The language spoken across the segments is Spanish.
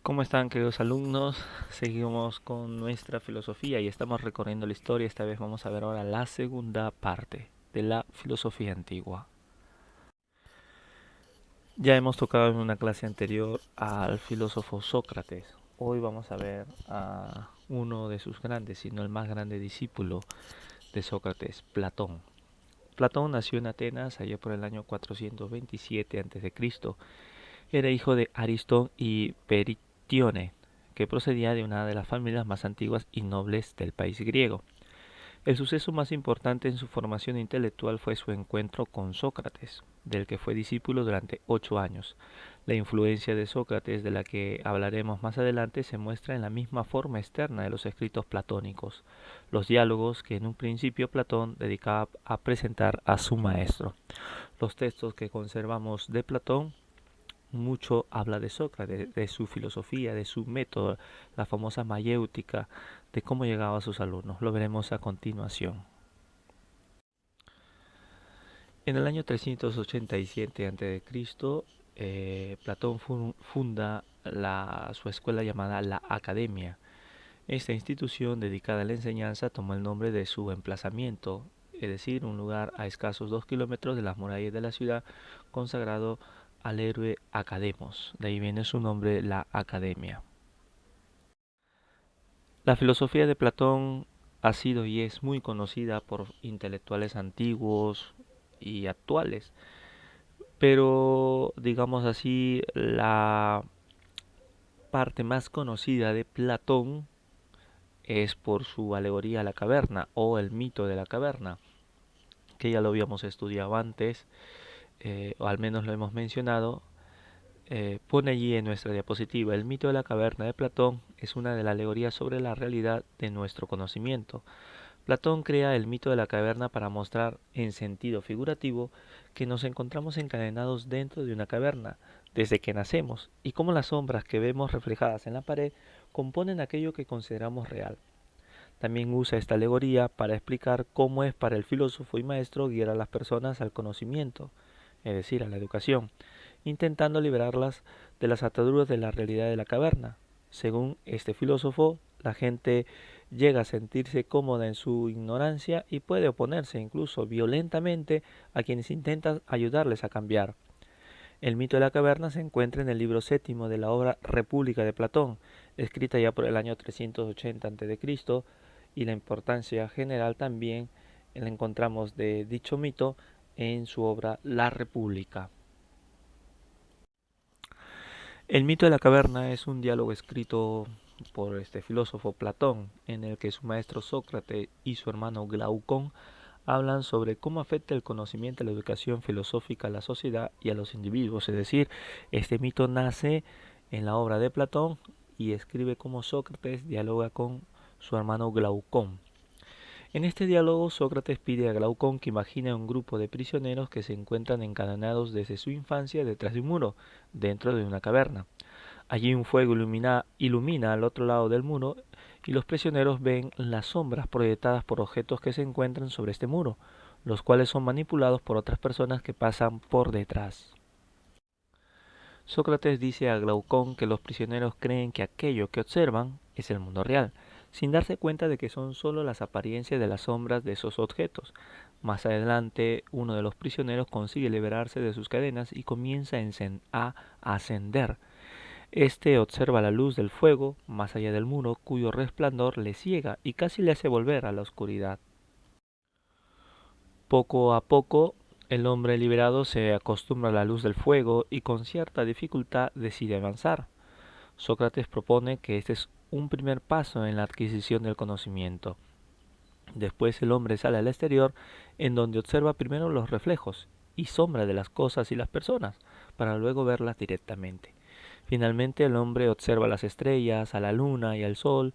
¿Cómo están, queridos alumnos? Seguimos con nuestra filosofía y estamos recorriendo la historia. Esta vez vamos a ver ahora la segunda parte de la filosofía antigua. Ya hemos tocado en una clase anterior al filósofo Sócrates. Hoy vamos a ver a uno de sus grandes, si no el más grande discípulo de Sócrates, Platón. Platón nació en Atenas allá por el año 427 a.C. Era hijo de Aristón y Peritione, que procedía de una de las familias más antiguas y nobles del país griego. El suceso más importante en su formación intelectual fue su encuentro con Sócrates, del que fue discípulo durante 8 años. La influencia de Sócrates, de la que hablaremos más adelante, se muestra en la misma forma externa de los escritos platónicos, los diálogos que en un principio Platón dedicaba a presentar a su maestro. Los textos que conservamos de Platón mucho habla de Sócrates, de su filosofía, de su método, la famosa mayéutica, de cómo llegaba a sus alumnos. Lo veremos a continuación. En el año 387 a.C., Platón funda su escuela llamada la Academia. Esta institución dedicada a la enseñanza tomó el nombre de su emplazamiento, es decir, un lugar a escasos 2 kilómetros de las murallas de la ciudad, consagrado al héroe Academos. De ahí viene su nombre, la Academia. La filosofía de Platón ha sido y es muy conocida por intelectuales antiguos y actuales, pero digamos así, la parte más conocida de Platón es por su alegoría a la caverna o el mito de la caverna, que ya lo habíamos estudiado antes, o al menos lo hemos mencionado. Pone allí en nuestra diapositiva: el mito de la caverna de Platón es una de las alegorías sobre la realidad de nuestro conocimiento. Platón crea el mito de la caverna para mostrar en sentido figurativo que nos encontramos encadenados dentro de una caverna desde que nacemos, y cómo las sombras que vemos reflejadas en la pared componen aquello que consideramos real. También usa esta alegoría para explicar cómo es para el filósofo y maestro guiar a las personas al conocimiento, es decir, a la educación, intentando liberarlas de las ataduras de la realidad de la caverna. Según este filósofo, la gente llega a sentirse cómoda en su ignorancia y puede oponerse incluso violentamente a quienes intentan ayudarles a cambiar. El mito de la caverna se encuentra en el libro séptimo de la obra República de Platón, escrita ya por el año 380 a.C., y la importancia general también la encontramos de dicho mito en su obra La República. El mito de la caverna es un diálogo escrito por este filósofo Platón, en el que su maestro Sócrates y su hermano Glaucón hablan sobre cómo afecta el conocimiento y la educación filosófica a la sociedad y a los individuos. Es decir, este mito nace en la obra de Platón y escribe cómo Sócrates dialoga con su hermano Glaucón. En este diálogo, Sócrates pide a Glaucón que imagine un grupo de prisioneros que se encuentran encadenados desde su infancia detrás de un muro, dentro de una caverna. Allí un fuego ilumina al otro lado del muro y los prisioneros ven las sombras proyectadas por objetos que se encuentran sobre este muro, los cuales son manipulados por otras personas que pasan por detrás. Sócrates dice a Glaucón que los prisioneros creen que aquello que observan es el mundo real, sin darse cuenta de que son solo las apariencias de las sombras de esos objetos. Más adelante, uno de los prisioneros consigue liberarse de sus cadenas y comienza a ascender. Este observa la luz del fuego más allá del muro, cuyo resplandor le ciega y casi le hace volver a la oscuridad. Poco a poco, el hombre liberado se acostumbra a la luz del fuego y con cierta dificultad decide avanzar. Sócrates propone que este es un primer paso en la adquisición del conocimiento. Después el hombre sale al exterior, en donde observa primero los reflejos y sombras de las cosas y las personas, para luego verlas directamente. Finalmente el hombre observa las estrellas, a la luna y al sol,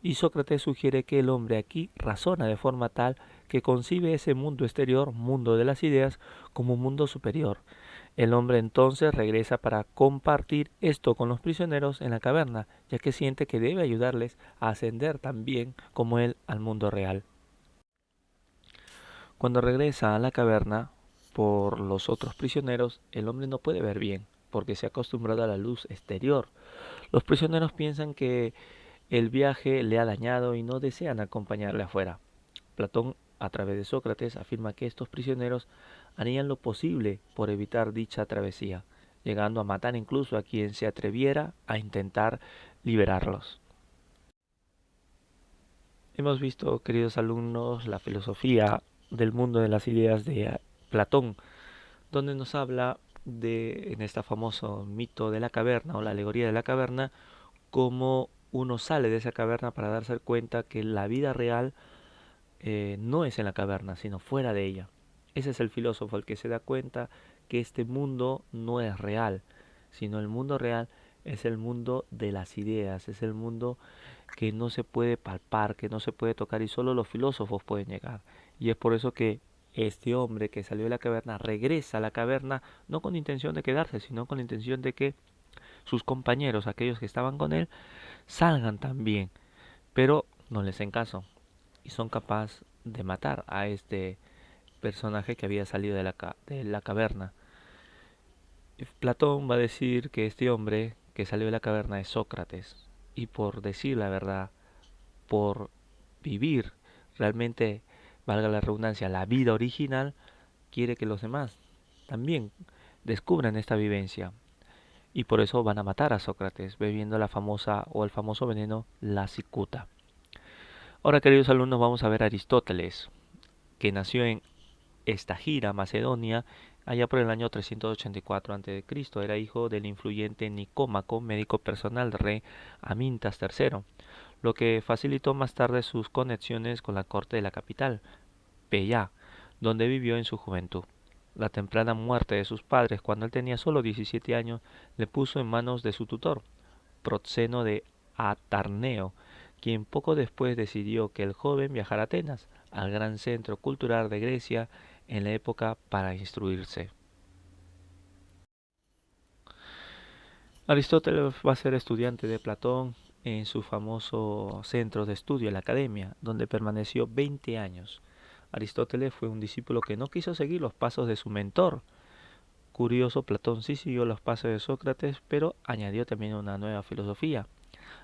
y Sócrates sugiere que el hombre aquí razona de forma tal que concibe ese mundo exterior, mundo de las ideas, como un mundo superior. El hombre entonces regresa para compartir esto con los prisioneros en la caverna, ya que siente que debe ayudarles a ascender también como él al mundo real. Cuando regresa a la caverna por los otros prisioneros, el hombre no puede ver bien, porque se ha acostumbrado a la luz exterior. Los prisioneros piensan que el viaje le ha dañado y no desean acompañarle afuera. Platón, a través de Sócrates, afirma que estos prisioneros harían lo posible por evitar dicha travesía, llegando a matar incluso a quien se atreviera a intentar liberarlos. Hemos visto, queridos alumnos, la filosofía del mundo de las ideas de Platón, donde nos habla de, en este famoso mito de la caverna o la alegoría de la caverna, cómo uno sale de esa caverna para darse cuenta que la vida real no es en la caverna, sino fuera de ella. Ese es el filósofo, el que se da cuenta que este mundo no es real, sino el mundo real es el mundo de las ideas, es el mundo que no se puede palpar, que no se puede tocar y solo los filósofos pueden llegar. Y es por eso que este hombre que salió de la caverna regresa a la caverna no con intención de quedarse, sino con la intención de que sus compañeros, aquellos que estaban con él, salgan también, pero no les hacen caso y son capaces de matar a este personaje que había salido de la caverna. Platón va a decir que este hombre que salió de la caverna es Sócrates y por decir la verdad, por vivir realmente, valga la redundancia, la vida original, quiere que los demás también descubran esta vivencia. Y por eso van a matar a Sócrates bebiendo la famosa o el famoso veneno, la cicuta. Ahora, queridos alumnos, vamos a ver a Aristóteles, que nació en Estagira, Macedonia, allá por el año 384 a.C. Era hijo del influyente Nicómaco, médico personal del rey Amintas III, lo que facilitó más tarde sus conexiones con la corte de la capital, Pella, donde vivió en su juventud. La temprana muerte de sus padres cuando él tenía solo 17 años le puso en manos de su tutor, Proxeno de Atarneo, quien poco después decidió que el joven viajara a Atenas, al gran centro cultural de Grecia en la época, para instruirse. Aristóteles va a ser estudiante de Platón en su famoso centro de estudio, la Academia, donde permaneció 20 años. Aristóteles fue un discípulo que no quiso seguir los pasos de su mentor. Curioso, Platón sí siguió los pasos de Sócrates, pero añadió también una nueva filosofía.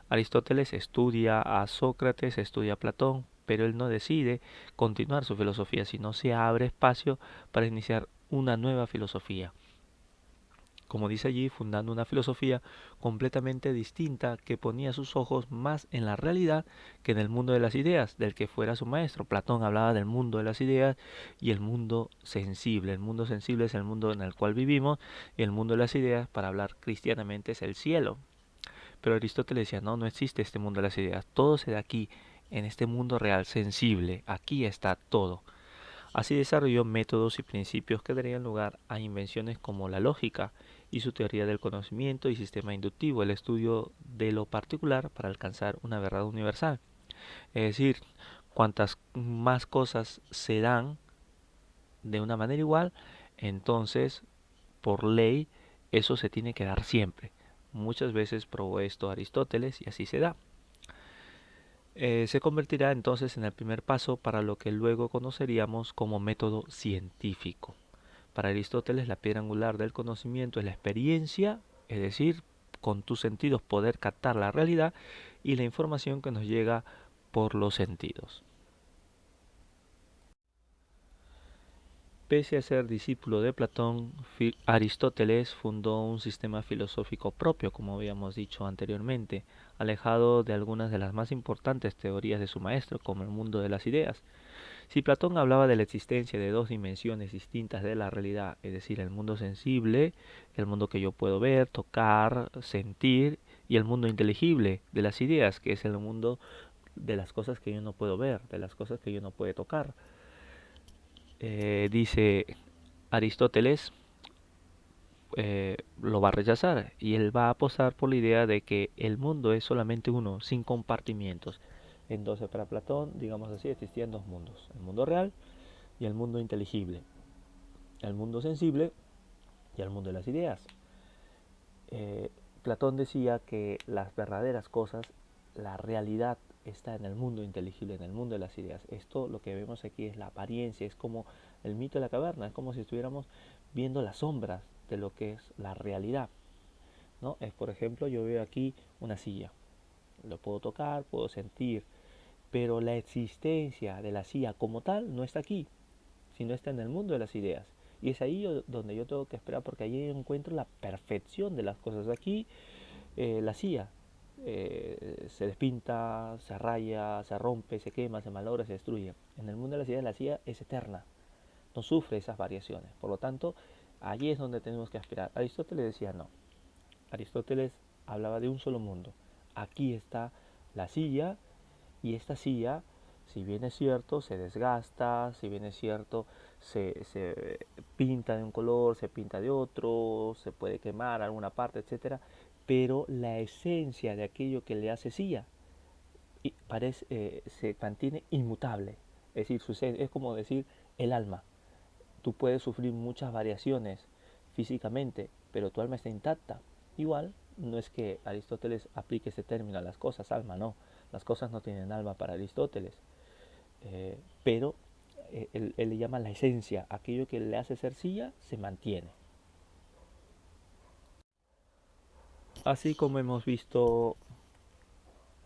Aristóteles estudia a Sócrates, estudia a Platón, pero él no decide continuar su filosofía, sino se abre espacio para iniciar una nueva filosofía. Como dice allí, fundando una filosofía completamente distinta que ponía sus ojos más en la realidad que en el mundo de las ideas, del que fuera su maestro. Platón hablaba del mundo de las ideas y el mundo sensible. El mundo sensible es el mundo en el cual vivimos y el mundo de las ideas, para hablar cristianamente, es el cielo. Pero Aristóteles decía, no, no existe este mundo de las ideas, todo se da aquí, en este mundo real, sensible, aquí está todo. Así desarrolló métodos y principios que darían lugar a invenciones como la lógica y su teoría del conocimiento y sistema inductivo, el estudio de lo particular para alcanzar una verdad universal. Es decir, cuantas más cosas se dan de una manera igual, entonces, por ley, eso se tiene que dar siempre. Muchas veces probó esto Aristóteles y así se da. Se convertirá entonces en el primer paso para lo que luego conoceríamos como método científico. Para Aristóteles, la piedra angular del conocimiento es la experiencia, es decir, con tus sentidos poder captar la realidad y la información que nos llega por los sentidos. Pese a ser discípulo de Platón, Aristóteles fundó un sistema filosófico propio, como habíamos dicho anteriormente, alejado de algunas de las más importantes teorías de su maestro, como el mundo de las ideas. Si Platón hablaba de la existencia de dos dimensiones distintas de la realidad, es decir, el mundo sensible, el mundo que yo puedo ver, tocar, sentir, y el mundo inteligible de las ideas, que es el mundo de las cosas que yo no puedo ver, de las cosas que yo no puedo tocar. Dice Aristóteles, lo va a rechazar y él va a apostar por la idea de que el mundo es solamente uno, sin compartimientos. Entonces, para Platón, digamos así, existían dos mundos, el mundo real y el mundo inteligible, el mundo sensible y el mundo de las ideas. Eh, Platón decía que las verdaderas cosas, la realidad está en el mundo inteligible, en el mundo de las ideas. Esto, lo que vemos aquí, es la apariencia, es como el mito de la caverna, es como si estuviéramos viendo las sombras de lo que es la realidad. ¿no? Es, por ejemplo, yo veo aquí una silla, lo puedo tocar, puedo sentir, pero la existencia de la silla como tal no está aquí, sino está en el mundo de las ideas. Y es ahí donde yo tengo que esperar, porque ahí encuentro la perfección de las cosas. Aquí la silla se despinta, se raya, se rompe, se quema, se malogra, se destruye. En el mundo de las ideas la silla es eterna, no sufre esas variaciones. Por lo tanto, allí es donde tenemos que aspirar. Aristóteles decía no. Aristóteles hablaba de un solo mundo. Aquí está la silla, y esta silla, si bien es cierto, se desgasta, si bien es cierto, se pinta de un color, se pinta de otro, se puede quemar alguna parte, etcétera, pero la esencia de aquello que le hace silla se mantiene inmutable. Es decir, es como decir el alma. Tú puedes sufrir muchas variaciones físicamente, pero tu alma está intacta. Igual, no es que Aristóteles aplique ese término a las cosas, alma, no. Las cosas no tienen alma para Aristóteles, pero él le llama la esencia, aquello que le hace ser silla, se mantiene. Así como hemos visto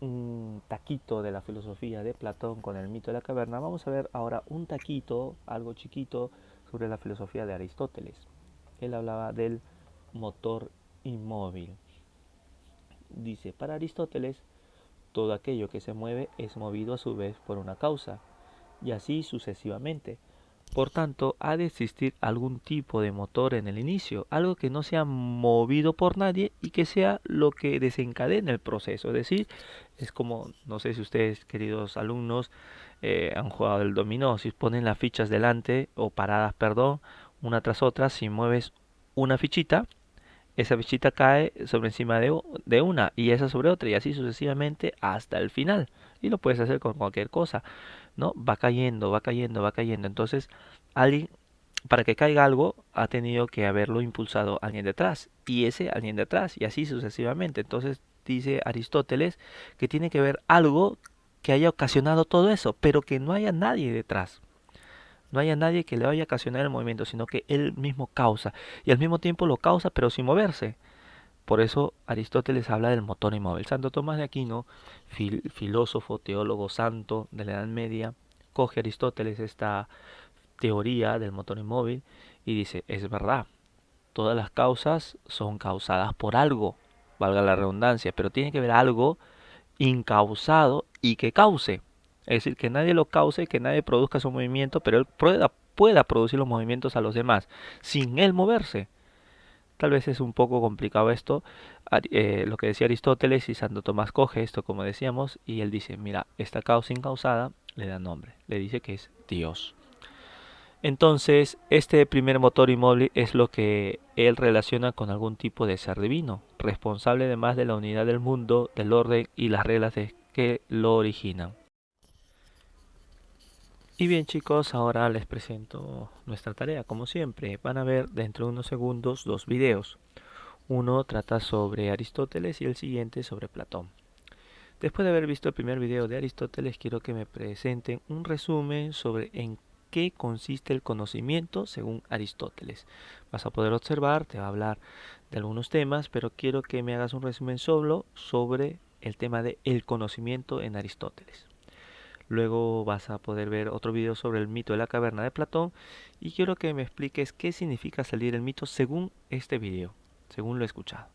un taquito de la filosofía de Platón con el mito de la caverna, vamos a ver ahora un taquito, algo chiquito, sobre la filosofía de Aristóteles. Él hablaba del motor inmóvil. Dice, para Aristóteles, todo aquello que se mueve es movido a su vez por una causa, y así sucesivamente. Por tanto, ha de existir algún tipo de motor en el inicio, algo que no sea movido por nadie y que sea lo que desencadene el proceso. Es decir, es como, no sé si ustedes, queridos alumnos, han jugado el dominó, si ponen las fichas delante, o paradas, perdón, una tras otra, si mueves una fichita, esa fichita cae sobre encima de una y esa sobre otra y así sucesivamente hasta el final. Y lo puedes hacer con cualquier cosa, ¿no? Va cayendo, va cayendo, va cayendo. Entonces, alguien, para que caiga algo, ha tenido que haberlo impulsado alguien detrás y ese alguien detrás y así sucesivamente. Entonces, dice Aristóteles que tiene que haber algo que haya ocasionado todo eso, pero que no haya nadie detrás. No haya nadie que le vaya a ocasionar el movimiento, sino que él mismo causa. Y al mismo tiempo lo causa, pero sin moverse. Por eso Aristóteles habla del motor inmóvil. Santo Tomás de Aquino, filósofo, teólogo santo de la Edad Media, coge Aristóteles esta teoría del motor inmóvil y dice, es verdad, todas las causas son causadas por algo, valga la redundancia, pero tiene que haber algo incausado y que cause. Es decir, que nadie lo cause, que nadie produzca su movimiento, pero él pueda producir los movimientos a los demás sin él moverse. Tal vez es un poco complicado esto, lo que decía Aristóteles, y Santo Tomás coge esto, como decíamos, y él dice, mira, esta causa incausada le da nombre, le dice que es Dios. Entonces, este primer motor inmóvil es lo que él relaciona con algún tipo de ser divino, responsable además de la unidad del mundo, del orden y las reglas que lo originan. Y bien chicos, ahora les presento nuestra tarea. Como siempre, van a ver dentro de unos segundos dos videos. Uno trata sobre Aristóteles y el siguiente sobre Platón. Después de haber visto el primer video de Aristóteles, quiero que me presenten un resumen sobre en qué consiste el conocimiento según Aristóteles. Vas a poder observar, te va a hablar de algunos temas, pero quiero que me hagas un resumen solo sobre el tema de el conocimiento en Aristóteles. Luego vas a poder ver otro video sobre el mito de la caverna de Platón y quiero que me expliques qué significa salir el mito según este video, según lo he escuchado.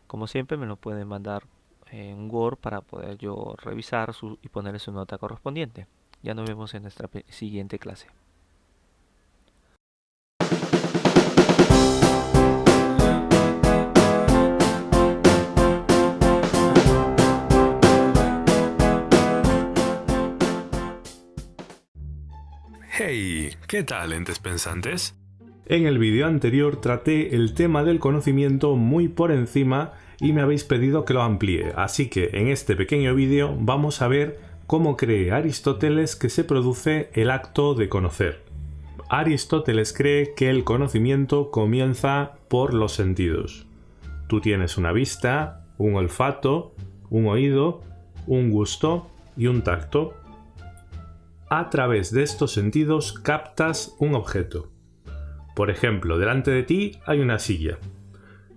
Como siempre me lo pueden mandar en un Word para poder yo revisar y ponerle su nota correspondiente. Ya nos vemos en nuestra siguiente clase. Hey, ¿qué tal, entes pensantes? En el vídeo anterior traté el tema del conocimiento muy por encima y me habéis pedido que lo amplíe, así que en este pequeño vídeo vamos a ver cómo cree Aristóteles que se produce el acto de conocer. Aristóteles cree que el conocimiento comienza por los sentidos. Tú tienes una vista, un olfato, un oído, un gusto y un tacto. A través de estos sentidos captas un objeto. Por ejemplo, delante de ti hay una silla.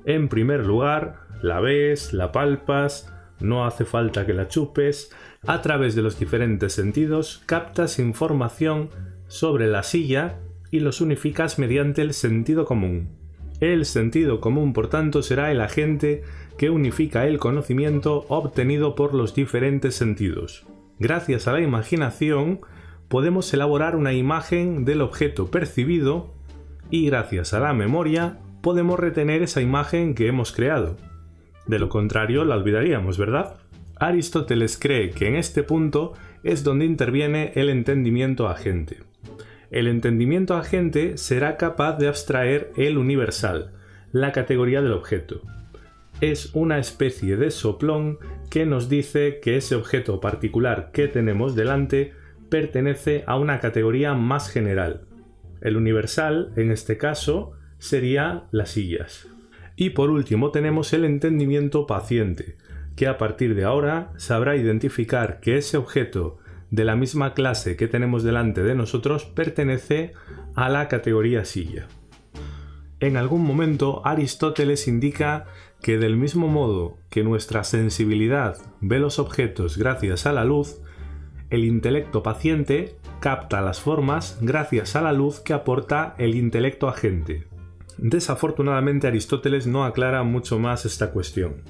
En primer lugar, La ves, la palpas, no hace falta que la chupes. A través de los diferentes sentidos captas información sobre la silla y los unificas mediante el sentido común. El sentido común, por tanto, será el agente que unifica el conocimiento obtenido por los diferentes sentidos. Gracias a la imaginación podemos elaborar una imagen del objeto percibido y gracias a la memoria podemos retener esa imagen que hemos creado. De lo contrario, la olvidaríamos, ¿verdad? Aristóteles cree que en este punto es donde interviene el entendimiento agente. El entendimiento agente será capaz de abstraer el universal, la categoría del objeto. Es una especie de soplón que nos dice que ese objeto particular que tenemos delante pertenece a una categoría más general. El universal, en este caso, sería las sillas. Y por último tenemos el entendimiento paciente, que a partir de ahora sabrá identificar que ese objeto de la misma clase que tenemos delante de nosotros pertenece a la categoría silla. En algún momento Aristóteles indica que del mismo modo que nuestra sensibilidad ve los objetos gracias a la luz, el intelecto paciente capta las formas gracias a la luz que aporta el intelecto agente. Desafortunadamente Aristóteles no aclara mucho más esta cuestión.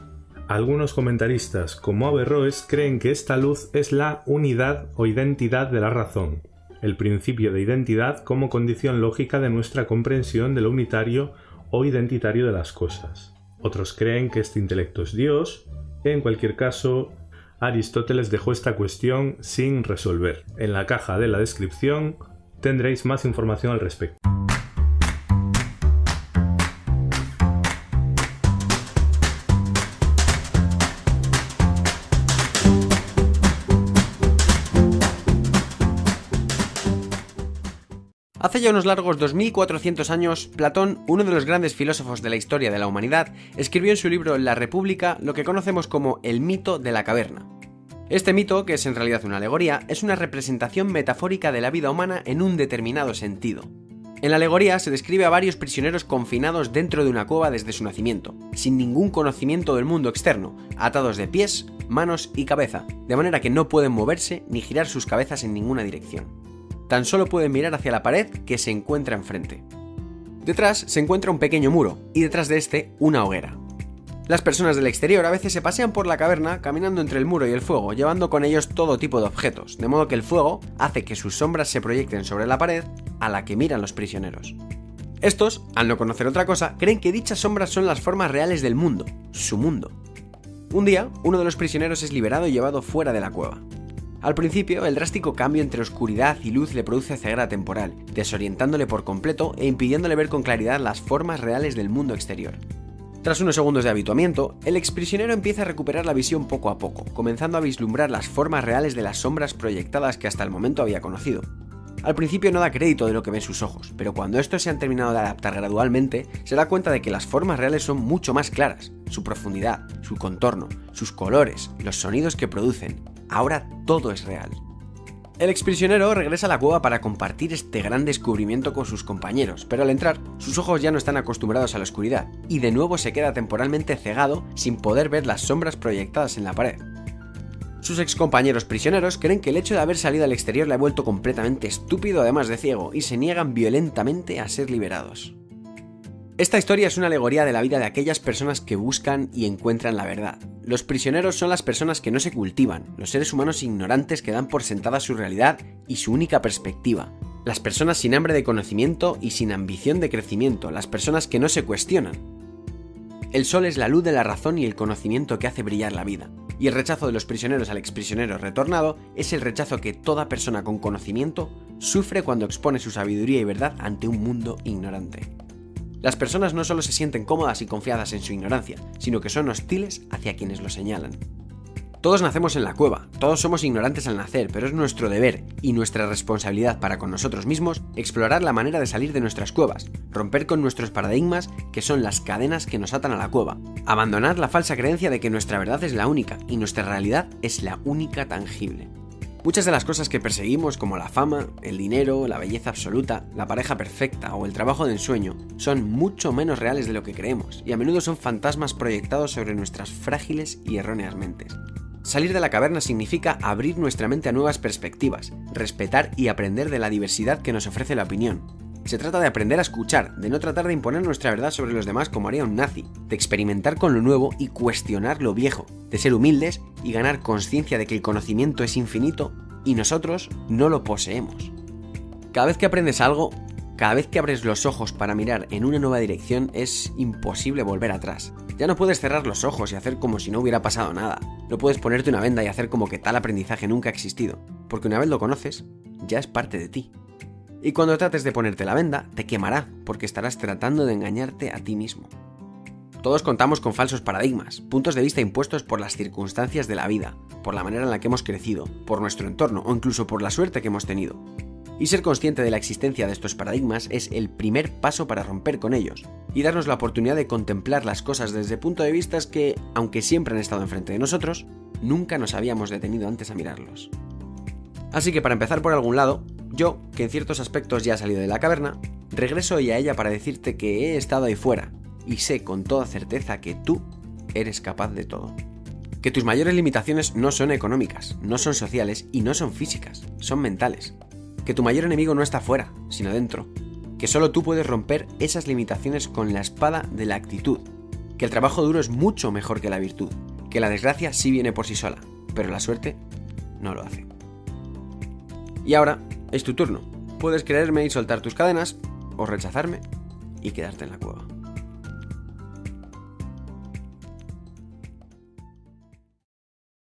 Algunos comentaristas, como Averroes, creen que esta luz es la unidad o identidad de la razón, el principio de identidad como condición lógica de nuestra comprensión de lo unitario o identitario de las cosas. Otros creen que este intelecto es Dios. En cualquier caso, Aristóteles dejó esta cuestión sin resolver. En la caja de la descripción tendréis más información al respecto. Hace ya unos largos 2400 años, Platón, uno de los grandes filósofos de la historia de la humanidad, escribió en su libro La República lo que conocemos como el mito de la caverna. Este mito, que es en realidad una alegoría, es una representación metafórica de la vida humana en un determinado sentido. En la alegoría se describe a varios prisioneros confinados dentro de una cueva desde su nacimiento, sin ningún conocimiento del mundo externo, atados de pies, manos y cabeza, de manera que no pueden moverse ni girar sus cabezas en ninguna dirección. Tan solo pueden mirar hacia la pared que se encuentra enfrente. Detrás se encuentra un pequeño muro y detrás de este una hoguera. Las personas del exterior a veces se pasean por la caverna caminando entre el muro y el fuego, llevando con ellos todo tipo de objetos, de modo que el fuego hace que sus sombras se proyecten sobre la pared a la que miran los prisioneros. Estos, al no conocer otra cosa, creen que dichas sombras son las formas reales del mundo, su mundo. Un día, uno de los prisioneros es liberado y llevado fuera de la cueva. Al principio, el drástico cambio entre oscuridad y luz le produce ceguera temporal, desorientándole por completo e impidiéndole ver con claridad las formas reales del mundo exterior. Tras unos segundos de habituamiento, el exprisionero empieza a recuperar la visión poco a poco, comenzando a vislumbrar las formas reales de las sombras proyectadas que hasta el momento había conocido. Al principio no da crédito de lo que ven sus ojos, pero cuando estos se han terminado de adaptar gradualmente, se da cuenta de que las formas reales son mucho más claras, su profundidad, su contorno, sus colores, los sonidos que producen. Ahora todo es real. El exprisionero regresa a la cueva para compartir este gran descubrimiento con sus compañeros, pero al entrar, sus ojos ya no están acostumbrados a la oscuridad, y de nuevo se queda temporalmente cegado sin poder ver las sombras proyectadas en la pared. Sus excompañeros prisioneros creen que el hecho de haber salido al exterior le ha vuelto completamente estúpido además de ciego, y se niegan violentamente a ser liberados. Esta historia es una alegoría de la vida de aquellas personas que buscan y encuentran la verdad. Los prisioneros son las personas que no se cultivan, los seres humanos ignorantes que dan por sentada su realidad y su única perspectiva. Las personas sin hambre de conocimiento y sin ambición de crecimiento, las personas que no se cuestionan. El sol es la luz de la razón y el conocimiento que hace brillar la vida. Y el rechazo de los prisioneros al exprisionero retornado es el rechazo que toda persona con conocimiento sufre cuando expone su sabiduría y verdad ante un mundo ignorante. Las personas no solo se sienten cómodas y confiadas en su ignorancia, sino que son hostiles hacia quienes lo señalan. Todos nacemos en la cueva, todos somos ignorantes al nacer, pero es nuestro deber y nuestra responsabilidad para con nosotros mismos explorar la manera de salir de nuestras cuevas, romper con nuestros paradigmas que son las cadenas que nos atan a la cueva, abandonar la falsa creencia de que nuestra verdad es la única y nuestra realidad es la única tangible. Muchas de las cosas que perseguimos, como la fama, el dinero, la belleza absoluta, la pareja perfecta o el trabajo de ensueño, son mucho menos reales de lo que creemos y a menudo son fantasmas proyectados sobre nuestras frágiles y erróneas mentes. Salir de la caverna significa abrir nuestra mente a nuevas perspectivas, respetar y aprender de la diversidad que nos ofrece la opinión. Se trata de aprender a escuchar, de no tratar de imponer nuestra verdad sobre los demás como haría un nazi, de experimentar con lo nuevo y cuestionar lo viejo, de ser humildes y ganar conciencia de que el conocimiento es infinito y nosotros no lo poseemos. Cada vez que aprendes algo, cada vez que abres los ojos para mirar en una nueva dirección, es imposible volver atrás. Ya no puedes cerrar los ojos y hacer como si no hubiera pasado nada. No puedes ponerte una venda y hacer como que tal aprendizaje nunca ha existido, porque una vez lo conoces, ya es parte de ti. Y cuando trates de ponerte la venda, te quemará, porque estarás tratando de engañarte a ti mismo. Todos contamos con falsos paradigmas, puntos de vista impuestos por las circunstancias de la vida, por la manera en la que hemos crecido, por nuestro entorno o incluso por la suerte que hemos tenido. Y ser consciente de la existencia de estos paradigmas es el primer paso para romper con ellos y darnos la oportunidad de contemplar las cosas desde puntos de vista que, aunque siempre han estado enfrente de nosotros, nunca nos habíamos detenido antes a mirarlos. Así que para empezar por algún lado, yo, que en ciertos aspectos ya he salido de la caverna, regreso hoy a ella para decirte que he estado ahí fuera y sé con toda certeza que tú eres capaz de todo. Que tus mayores limitaciones no son económicas, no son sociales y no son físicas, son mentales. Que tu mayor enemigo no está fuera, sino dentro. Que solo tú puedes romper esas limitaciones con la espada de la actitud. Que el trabajo duro es mucho mejor que la virtud. Que la desgracia sí viene por sí sola, pero la suerte no lo hace. Y ahora es tu turno. Puedes creerme y soltar tus cadenas, o rechazarme y quedarte en la cueva.